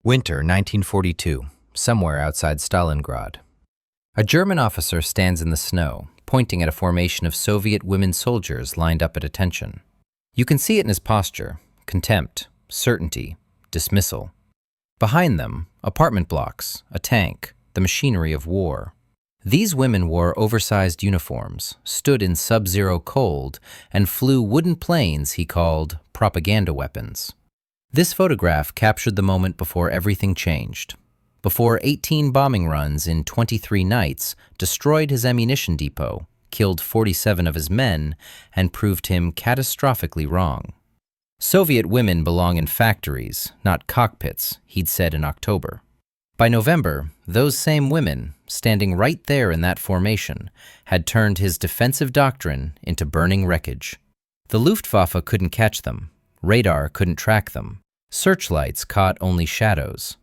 Winter 1942, somewhere outside Stalingrad. A German officer stands in the snow, pointing at a formation of Soviet women soldiers lined up at attention. You can see it in his posture: contempt, certainty, dismissal. Behind them, apartment blocks, a tank, the machinery of war. These women wore oversized uniforms, stood in sub-zero cold, and flew wooden planes he called propaganda weapons. This photograph captured the moment before everything changed. Before 18 bombing runs in 23 nights destroyed his ammunition depot, killed 47 of his men, and proved him catastrophically wrong. Soviet women belong in factories, not cockpits, he'd said in October. By November, those same women, standing right there in that formation, had turned his defensive doctrine into burning wreckage. The Luftwaffe couldn't catch them. Radar couldn't track them. Searchlights caught only shadows.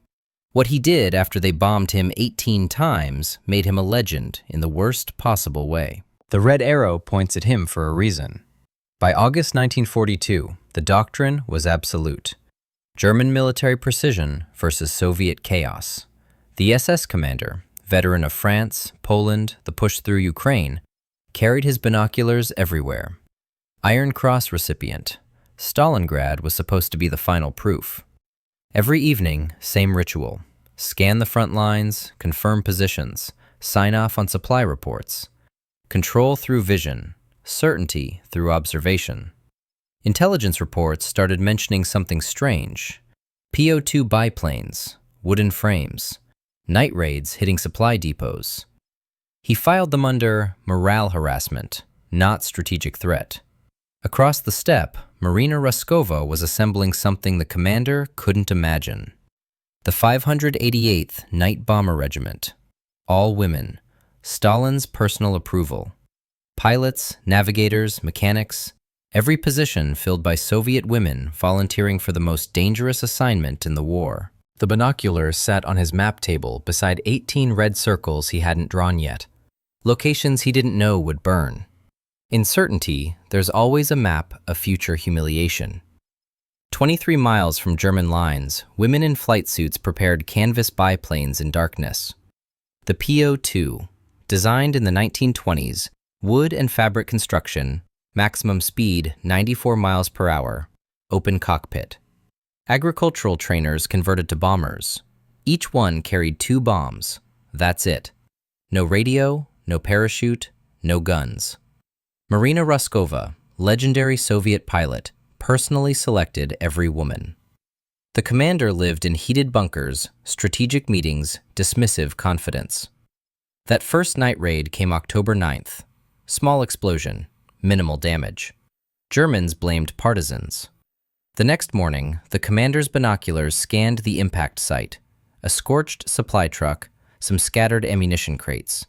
What he did after they bombed him 18 times made him a legend in the worst possible way. The red arrow points at him for a reason. By August 1942, the doctrine was absolute. German military precision versus Soviet chaos. The SS commander, veteran of France, Poland, the push through Ukraine, carried his binoculars everywhere. Iron Cross recipient. Stalingrad was supposed to be the final proof. Every evening, same ritual. Scan the front lines, confirm positions, sign off on supply reports. Control through vision, certainty through observation. Intelligence reports started mentioning something strange. PO2 biplanes, wooden frames, night raids hitting supply depots. He filed them under morale harassment, not strategic threat. Across the steppe, Marina Ruskova was assembling something the commander couldn't imagine. The 588th Night Bomber Regiment. All women. Stalin's personal approval. Pilots, navigators, mechanics. Every position filled by Soviet women volunteering for the most dangerous assignment in the war. The binoculars sat on his map table beside 18 red circles he hadn't drawn yet. Locations he didn't know would burn. In certainty, there's always a map of future humiliation. 23 miles from German lines, women in flight suits prepared canvas biplanes in darkness. The PO2, designed in the 1920s, wood and fabric construction, maximum speed 94 miles per hour, open cockpit. Agricultural trainers converted to bombers. Each one carried 2 bombs. That's it. No radio, no parachute, no guns. Marina Ruskova, legendary Soviet pilot, personally selected every woman. The commander lived in heated bunkers, strategic meetings, dismissive confidence. That first night raid came October 9th. Small explosion, minimal damage. Germans blamed partisans. The next morning, the commander's binoculars scanned the impact site, a scorched supply truck, some scattered ammunition crates.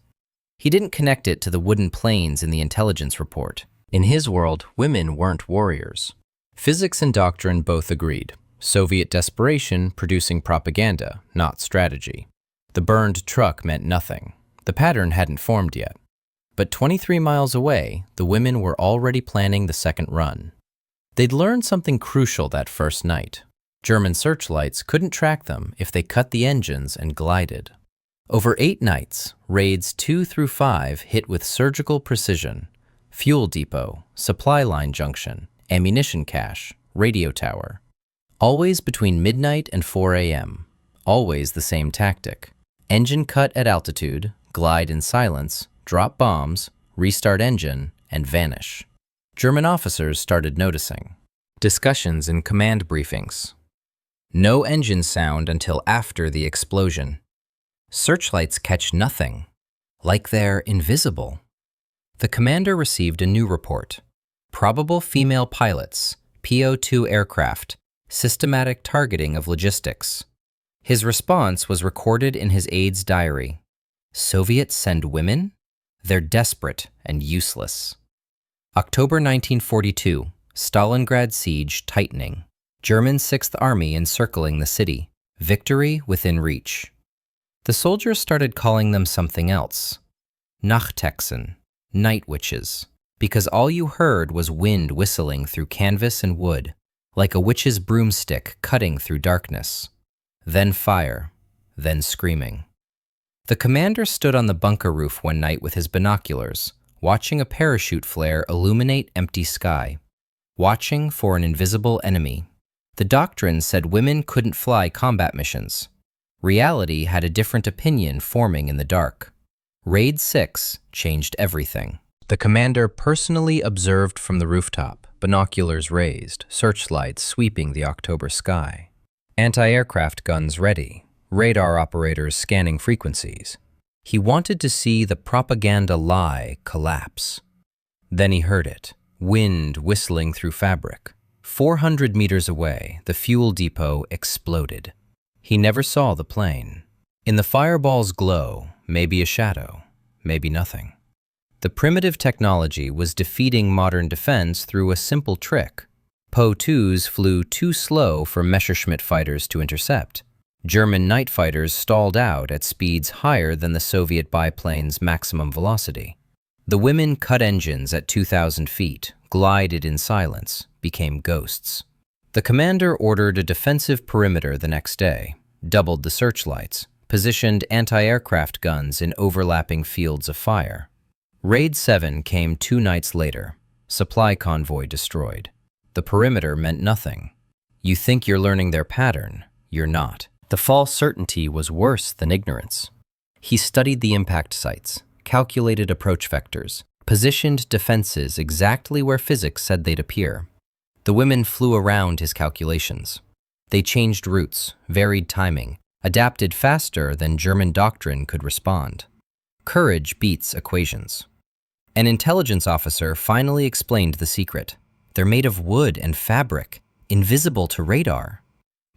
He didn't connect it to the wooden planes in the intelligence report. In his world, women weren't warriors. Physics and doctrine both agreed. Soviet desperation producing propaganda, not strategy. The burned truck meant nothing. The pattern hadn't formed yet. But 23 miles away, the women were already planning the second run. They'd learned something crucial that first night. German searchlights couldn't track them if they cut the engines and glided. Over 8 nights, raids 2 through 5 hit with surgical precision. Fuel depot, supply line junction, ammunition cache, radio tower. Always between midnight and 4 a.m. Always the same tactic. Engine cut at altitude, glide in silence, drop bombs, restart engine, and vanish. German officers started noticing. Discussions in command briefings. No engine sound until after the explosion. Searchlights catch nothing, like they're invisible. The commander received a new report. Probable female pilots, PO2 aircraft, systematic targeting of logistics. His response was recorded in his aide's diary. Soviets send women? They're desperate and useless. October 1942, Stalingrad siege tightening. German 6th Army encircling the city. Victory within reach. The soldiers started calling them something else. Nachthexen, night witches, because all you heard was wind whistling through canvas and wood, like a witch's broomstick cutting through darkness. then fire, then screaming. The commander stood on the bunker roof one night with his binoculars, watching a parachute flare illuminate empty sky, watching for an invisible enemy. The doctrine said women couldn't fly combat missions. Reality had a different opinion forming in the dark. Raid 6 changed everything. The commander personally observed from the rooftop, binoculars raised, searchlights sweeping the October sky. Anti-aircraft guns ready, radar operators scanning frequencies. He wanted to see the propaganda lie collapse. Then he heard it, wind whistling through fabric. 400 meters away, the fuel depot exploded. He never saw the plane. In the fireball's glow, maybe a shadow, maybe nothing. The primitive technology was defeating modern defense through a simple trick. Po-2s flew too slow for Messerschmitt fighters to intercept. German night fighters stalled out at speeds higher than the Soviet biplane's maximum velocity. The women cut engines at 2,000 feet, glided in silence, became ghosts. The commander ordered a defensive perimeter the next day, doubled the searchlights, positioned anti-aircraft guns in overlapping fields of fire. Raid 7 came 2 nights later, supply convoy destroyed. The perimeter meant nothing. You think you're learning their pattern, you're not. The false certainty was worse than ignorance. He studied the impact sites, calculated approach vectors, positioned defenses exactly where physics said they'd appear. The women flew around his calculations. They changed routes, varied timing, adapted faster than German doctrine could respond. Courage beats equations. An intelligence officer finally explained the secret. They're made of wood and fabric, invisible to radar.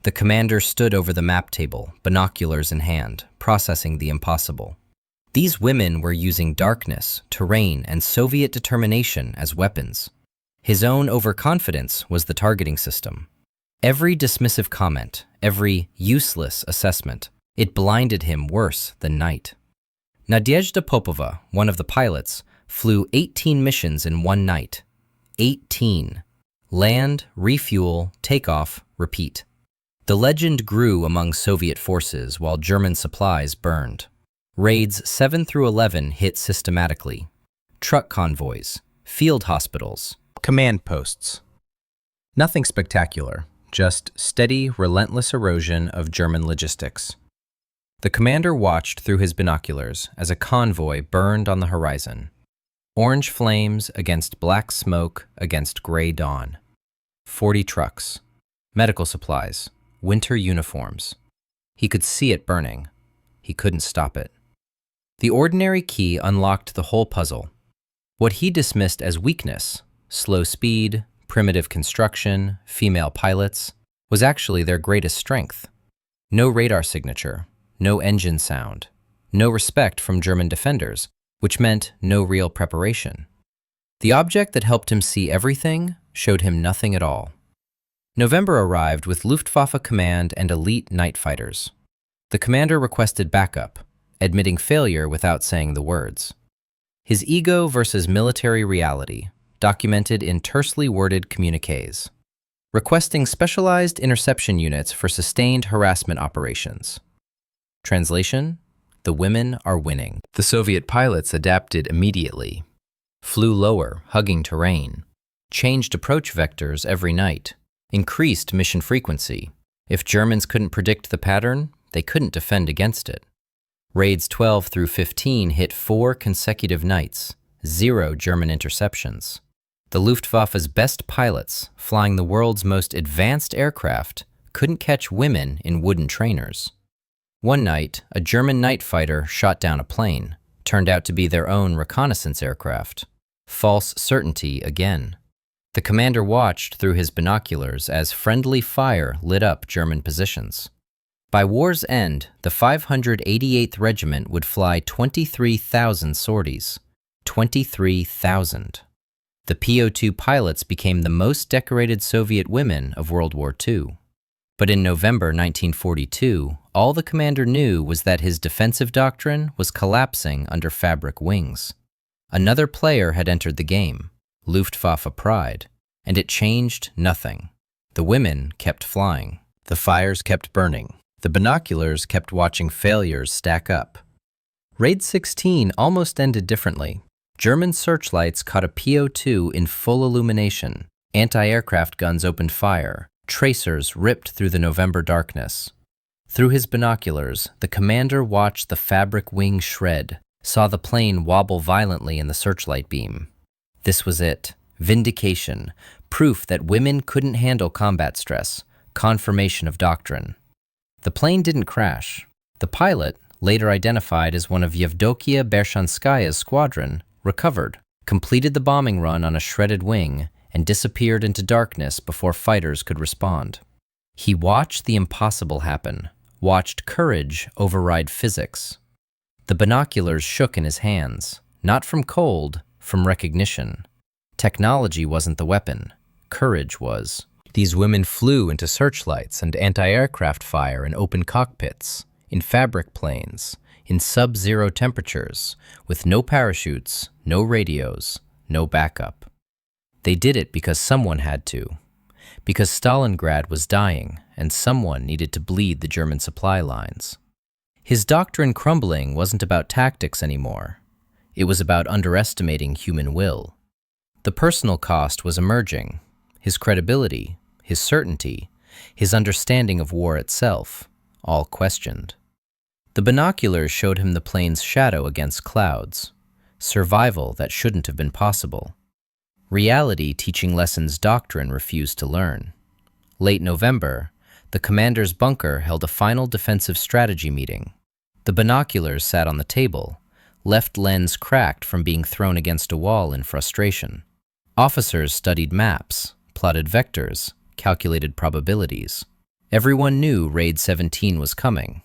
The commander stood over the map table, binoculars in hand, processing the impossible. These women were using darkness, terrain, and Soviet determination as weapons. His own overconfidence was the targeting system. Every dismissive comment, every useless assessment, it blinded him worse than night. Nadezhda Popova, one of the pilots, flew 18 missions in one night. 18. Land, refuel, takeoff, repeat. The legend grew among Soviet forces while German supplies burned. Raids 7 through 11 hit systematically. Truck convoys, field hospitals, command posts. Nothing spectacular, just steady, relentless erosion of German logistics. The commander watched through his binoculars as a convoy burned on the horizon. Orange flames against black smoke against gray dawn. 40 trucks, medical supplies, winter uniforms. He could see it burning. He couldn't stop it. The ordinary key unlocked the whole puzzle. What he dismissed as weakness, slow speed, primitive construction, female pilots, was actually their greatest strength. No radar signature, no engine sound, no respect from German defenders, which meant no real preparation. The object that helped him see everything showed him nothing at all. November arrived with Luftwaffe command and elite night fighters. The commander requested backup, admitting failure without saying the words. His ego versus military reality, documented in tersely worded communiques. Requesting specialized interception units for sustained harassment operations. Translation: the women are winning. The Soviet pilots adapted immediately, flew lower, hugging terrain, changed approach vectors every night, increased mission frequency. If Germans couldn't predict the pattern, they couldn't defend against it. Raids 12 through 15 hit 4 consecutive nights, 0 German interceptions. The Luftwaffe's best pilots, flying the world's most advanced aircraft, couldn't catch women in wooden trainers. One night, a German night fighter shot down a plane, turned out to be their own reconnaissance aircraft. False certainty again. The commander watched through his binoculars as friendly fire lit up German positions. By war's end, the 588th Regiment would fly 23,000 sorties. 23,000. The PO-2 pilots became the most decorated Soviet women of World War II. But in November 1942, all the commander knew was that his defensive doctrine was collapsing under fabric wings. Another player had entered the game, Luftwaffe pride, and it changed nothing. The women kept flying. The fires kept burning. The binoculars kept watching failures stack up. Raid 16 almost ended differently. German searchlights caught a PO2 in full illumination. Anti-aircraft guns opened fire. Tracers ripped through the November darkness. Through his binoculars, the commander watched the fabric wing shred, saw the plane wobble violently in the searchlight beam. This was it. Vindication. Proof that women couldn't handle combat stress. Confirmation of doctrine. The plane didn't crash. The pilot, later identified as one of Yevdokia Bershanskaya's squadron, recovered, completed the bombing run on a shredded wing, and disappeared into darkness before fighters could respond. He watched the impossible happen, watched courage override physics. The binoculars shook in his hands, not from cold, from recognition. Technology wasn't the weapon, courage was. These women flew into searchlights and anti-aircraft fire in open cockpits, in fabric planes, in sub-zero temperatures, with no parachutes, no radios, no backup. They did it because someone had to, because Stalingrad was dying and someone needed to bleed the German supply lines. His doctrine crumbling wasn't about tactics anymore. It was about underestimating human will. The personal cost was emerging. His credibility, his certainty, his understanding of war itself, all questioned. The binoculars showed him the plane's shadow against clouds, survival that shouldn't have been possible. Reality teaching lessons doctrine refused to learn. Late November, the commander's bunker held a final defensive strategy meeting. The binoculars sat on the table, left lens cracked from being thrown against a wall in frustration. Officers studied maps, plotted vectors, calculated probabilities. Everyone knew Raid 17 was coming.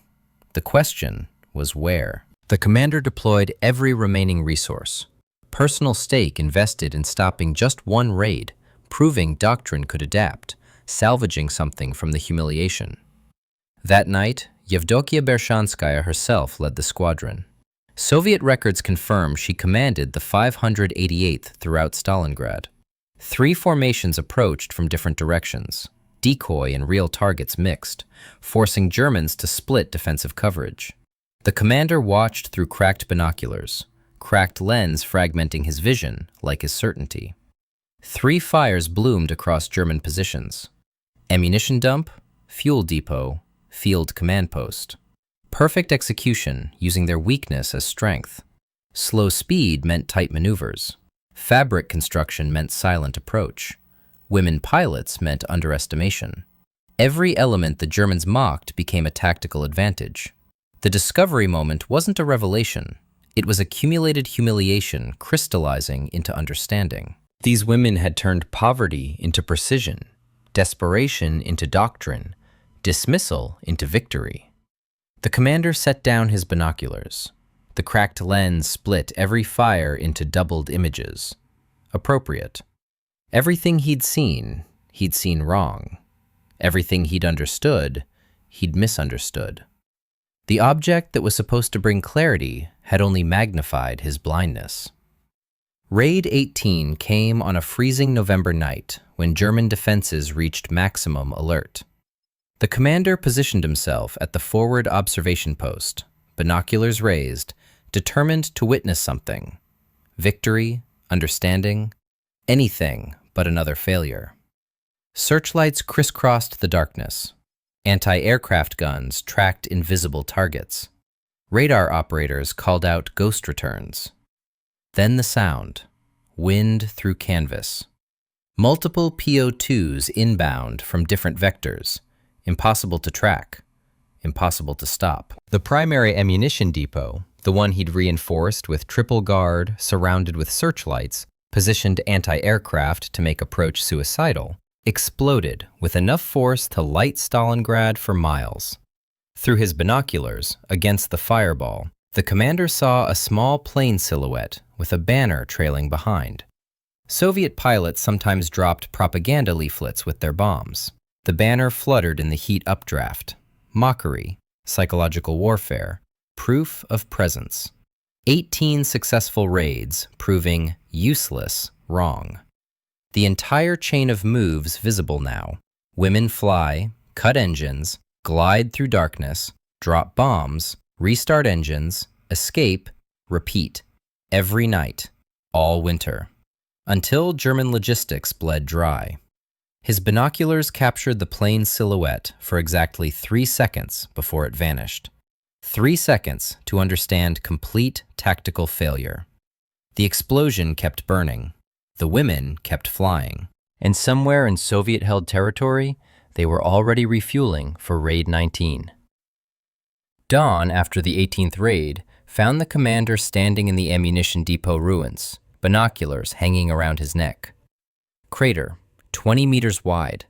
The question was where. The commander deployed every remaining resource. Personal stake invested in stopping just one raid, proving doctrine could adapt, salvaging something from the humiliation. That night, Yevdokia Bershanskaya herself led the squadron. Soviet records confirm she commanded the 588th throughout Stalingrad. 3 formations approached from different directions. Decoy and real targets mixed, forcing Germans to split defensive coverage. The commander watched through cracked binoculars, cracked lens fragmenting his vision like his certainty. 3 fires bloomed across German positions. Ammunition dump, fuel depot, field command post. Perfect execution using their weakness as strength. Slow speed meant tight maneuvers. Fabric construction meant silent approach. Women pilots meant underestimation. Every element the Germans mocked became a tactical advantage. The discovery moment wasn't a revelation. It was accumulated humiliation crystallizing into understanding. These women had turned poverty into precision, desperation into doctrine, dismissal into victory. The commander set down his binoculars. The cracked lens split every fire into doubled images. Appropriate. Everything he'd seen wrong. Everything he'd understood, he'd misunderstood. The object that was supposed to bring clarity had only magnified his blindness. Raid 18 came on a freezing November night when German defenses reached maximum alert. The commander positioned himself at the forward observation post, binoculars raised, determined to witness something. Victory, understanding, anything but another failure. Searchlights crisscrossed the darkness. Anti-aircraft guns tracked invisible targets. Radar operators called out ghost returns. Then the sound, wind through canvas. Multiple PO2s inbound from different vectors, impossible to track, impossible to stop. The primary ammunition depot, the one he'd reinforced with triple guard, surrounded with searchlights, positioned anti-aircraft to make approach suicidal, exploded with enough force to light Stalingrad for miles. Through his binoculars, against the fireball, the commander saw a small plane silhouette with a banner trailing behind. Soviet pilots sometimes dropped propaganda leaflets with their bombs. The banner fluttered in the heat updraft. Mockery, psychological warfare, proof of presence. 18 successful raids proving useless wrong. The entire chain of moves visible now. Women fly, cut engines, glide through darkness, drop bombs, restart engines, escape, repeat, every night, all winter, until German logistics bled dry. His binoculars captured the plane's silhouette for exactly 3 seconds before it vanished. 3 seconds to understand complete tactical failure. The explosion kept burning. The women kept flying. And somewhere in Soviet-held territory, they were already refueling for Raid 19. Dawn, after the 18th raid, found the commander standing in the ammunition depot ruins, binoculars hanging around his neck. Crater, 20 meters wide,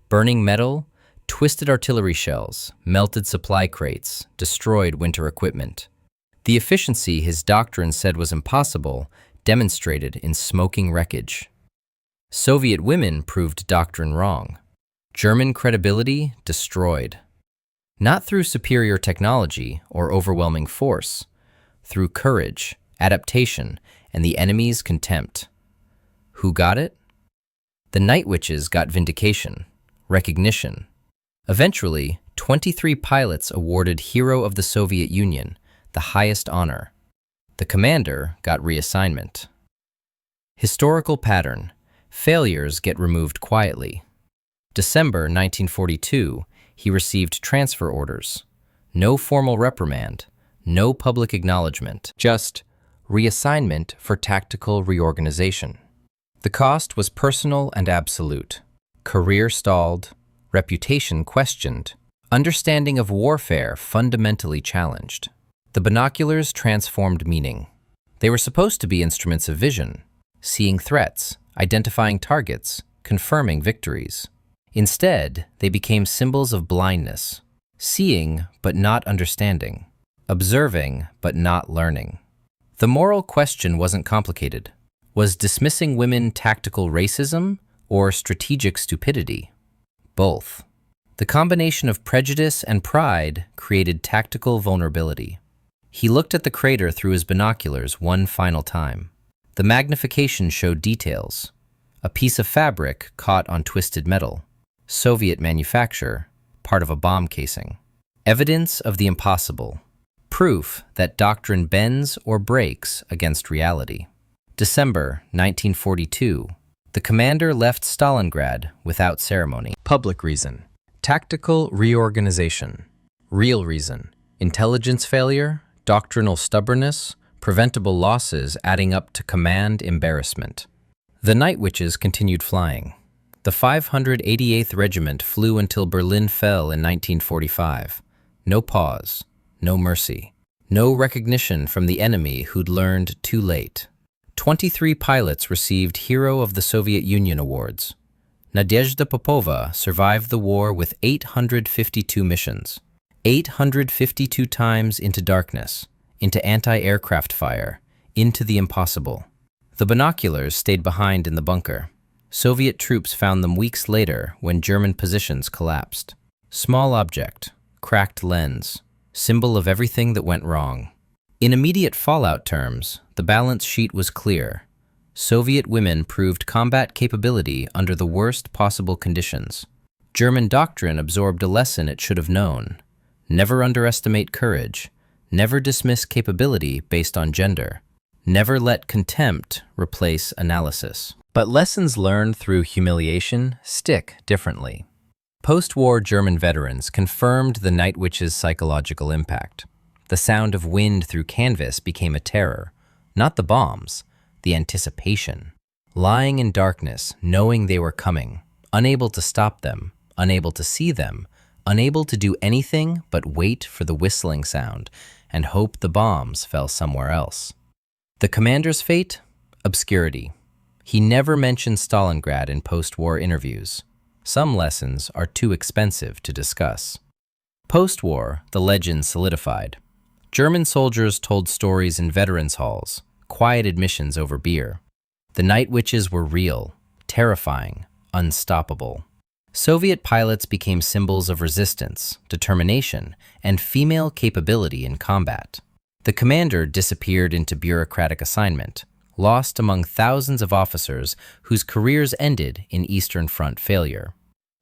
burning metal, twisted artillery shells, melted supply crates, destroyed winter equipment. The efficiency his doctrine said was impossible demonstrated in smoking wreckage. Soviet women proved doctrine wrong. German credibility destroyed. Not through superior technology or overwhelming force, through courage, adaptation, and the enemy's contempt. Who got it? The Night Witches got vindication, recognition. Eventually, 23 pilots awarded Hero of the Soviet Union, the highest honor. The commander got reassignment. Historical pattern. Failures get removed quietly. December 1942, he received transfer orders. No formal reprimand, no public acknowledgement, just reassignment for tactical reorganization. The cost was personal and absolute. Career stalled, reputation questioned, understanding of warfare fundamentally challenged. The binoculars transformed meaning. They were supposed to be instruments of vision, seeing threats, identifying targets, confirming victories. Instead, they became symbols of blindness, seeing but not understanding, observing but not learning. The moral question wasn't complicated. Was dismissing women tactical racism or strategic stupidity? Both. The combination of prejudice and pride created tactical vulnerability. He looked at the crater through his binoculars one final time. The magnification showed details. A piece of fabric caught on twisted metal. Soviet manufacture, part of a bomb casing. Evidence of the impossible. Proof that doctrine bends or breaks against reality. December 1942. The commander left Stalingrad without ceremony. Public reason. Tactical reorganization. Real reason. Intelligence failure, doctrinal stubbornness, preventable losses adding up to command embarrassment. The Night Witches continued flying. The 588th Regiment flew until Berlin fell in 1945. No pause, no mercy, no recognition from the enemy who'd learned too late. 23 pilots received Hero of the Soviet Union awards. Nadezhda Popova survived the war with 852 missions. 852 times into darkness, into anti-aircraft fire, into the impossible. The binoculars stayed behind in the bunker. Soviet troops found them weeks later when German positions collapsed. Small object, cracked lens, symbol of everything that went wrong. In immediate fallout terms, the balance sheet was clear. Soviet women proved combat capability under the worst possible conditions. German doctrine absorbed a lesson it should have known. Never underestimate courage. Never dismiss capability based on gender. Never let contempt replace analysis. But lessons learned through humiliation stick differently. Post-war German veterans confirmed the Night Witches' psychological impact. The sound of wind through canvas became a terror, not the bombs, the anticipation. Lying in darkness, knowing they were coming, unable to stop them, unable to see them, unable to do anything but wait for the whistling sound and hope the bombs fell somewhere else. The commander's fate? Obscurity. He never mentioned Stalingrad in post-war interviews. Some lessons are too expensive to discuss. Post-war, the legend solidified. German soldiers told stories in veterans' halls, quiet admissions over beer. The Night Witches were real, terrifying, unstoppable. Soviet pilots became symbols of resistance, determination, and female capability in combat. The commander disappeared into bureaucratic assignment, lost among thousands of officers whose careers ended in Eastern Front failure.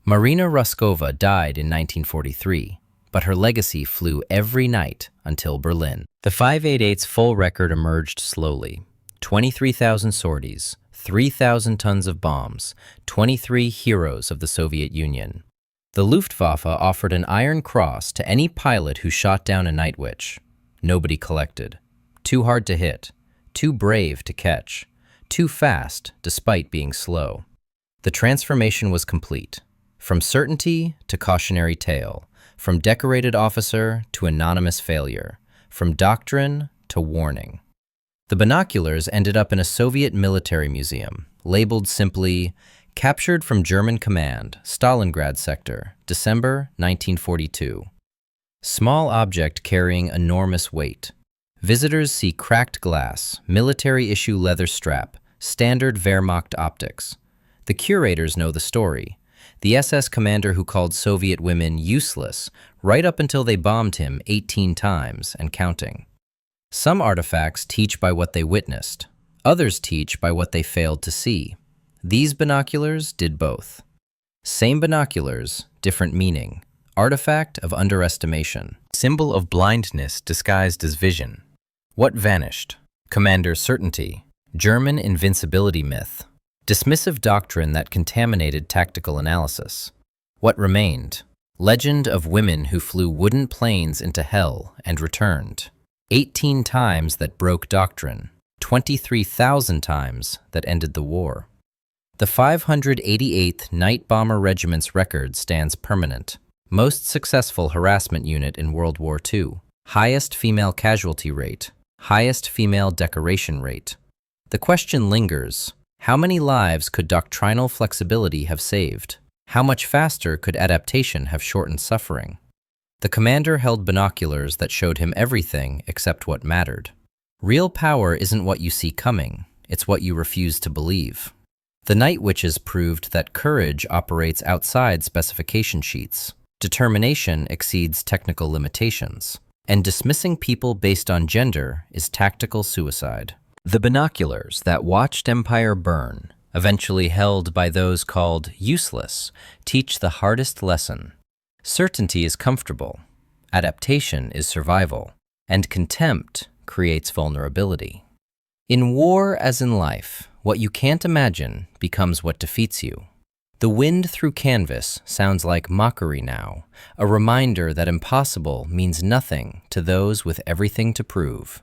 Marina Roskova died in 1943. but her legacy flew every night until Berlin. The 588's full record emerged slowly. 23,000 sorties, 3,000 tons of bombs, 23 heroes of the Soviet Union. The Luftwaffe offered an Iron Cross to any pilot who shot down a night witch. Nobody collected. Too hard to hit, too brave to catch, too fast despite being slow. The transformation was complete. From certainty to cautionary tale, from decorated officer to anonymous failure, from doctrine to warning. The binoculars ended up in a Soviet military museum, labeled simply, "Captured from German Command, Stalingrad Sector, December 1942." Small object carrying enormous weight. Visitors see cracked glass, military-issue leather strap, standard Wehrmacht optics. The curators know the story. The SS commander who called Soviet women useless right up until they bombed him 18 times and counting. Some artifacts teach by what they witnessed. Others teach by what they failed to see. These binoculars did both. Same binoculars, different meaning. Artifact of underestimation. Symbol of blindness disguised as vision. What vanished? Commander's certainty. German invincibility myth. Dismissive doctrine that contaminated tactical analysis. What remained? Legend of women who flew wooden planes into hell and returned. 18 times that broke doctrine. 23,000 times that ended the war. The 588th Night Bomber Regiment's record stands permanent. Most successful harassment unit in World War II. Highest female casualty rate. Highest female decoration rate. The question lingers. How many lives could doctrinal flexibility have saved? How much faster could adaptation have shortened suffering? The commander held binoculars that showed him everything except what mattered. Real power isn't what you see coming, it's what you refuse to believe. The night witches proved that courage operates outside specification sheets, determination exceeds technical limitations, and dismissing people based on gender is tactical suicide. The binoculars that watched empire burn, eventually held by those called useless, teach the hardest lesson. Certainty is comfortable, adaptation is survival, and contempt creates vulnerability. In war as in life, what you can't imagine becomes what defeats you. The wind through canvas sounds like mockery now, a reminder that impossible means nothing to those with everything to prove.